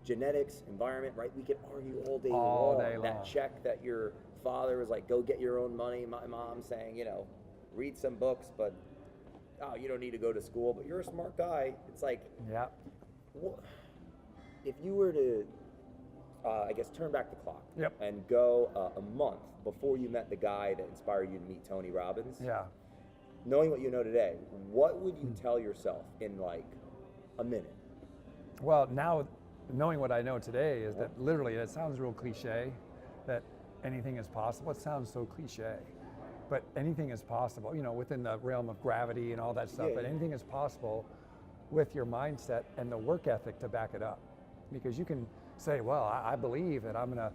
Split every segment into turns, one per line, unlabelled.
genetics, environment, right? We could argue all day
All
long.
day long.
That check that your father was like, go get your own money. My mom saying, read some books, but you don't need to go to school, but you're a smart guy. It's like,
Yeah.
if you were to, I guess, turn back the clock
Yep.
and go a month before you met the guy that inspired you to meet Tony Robbins,
Yeah.
knowing what you know today, what would you tell yourself in like a minute?
Well, now knowing what I know today is that literally, it sounds real cliche, that anything is possible. It sounds so cliche, but anything is possible, within the realm of gravity and all that stuff, but anything is possible with your mindset and the work ethic to back it up. Because you can say, well, I believe that I'm gonna,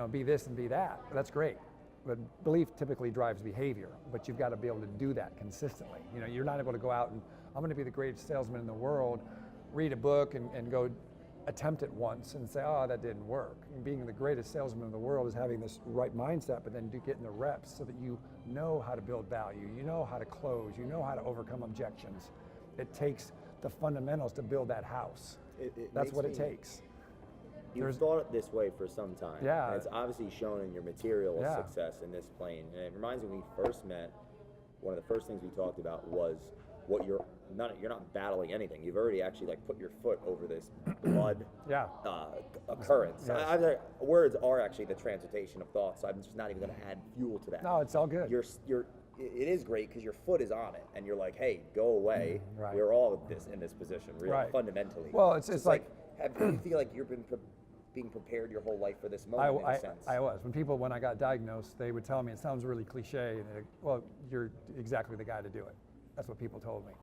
be this and be that. That's great. But belief typically drives behavior, but you've got to be able to do that consistently. You're not able to go out and, I'm gonna be the greatest salesman in the world, read a book and go attempt it once and say, oh, that didn't work. And being the greatest salesman in the world is having this right mindset, but then getting the reps so that you know how to build value, you know how to close, you know how to overcome objections. It takes the fundamentals to build that house. That's what it takes.
You've thought it this way for some time.
Yeah.
And it's obviously shown in your material success in this plane. And it reminds me when we first met, one of the first things we talked about was what you're not battling anything. You've already actually like put your foot over this blood occurrence.
Yes.
Words are actually the transmutation of thoughts. So I'm just not even going to add fuel to that.
No, it's all good.
It is great because your foot is on it, and you're like, hey, go away.
Right.
We're all in this position, really,
Right.
fundamentally.
Well, it's like
do you feel like you've been being prepared your whole life for this moment in a sense?
I was. When I got diagnosed, they would tell me, it sounds really cliche, and well, you're exactly the guy to do it. That's what people told me.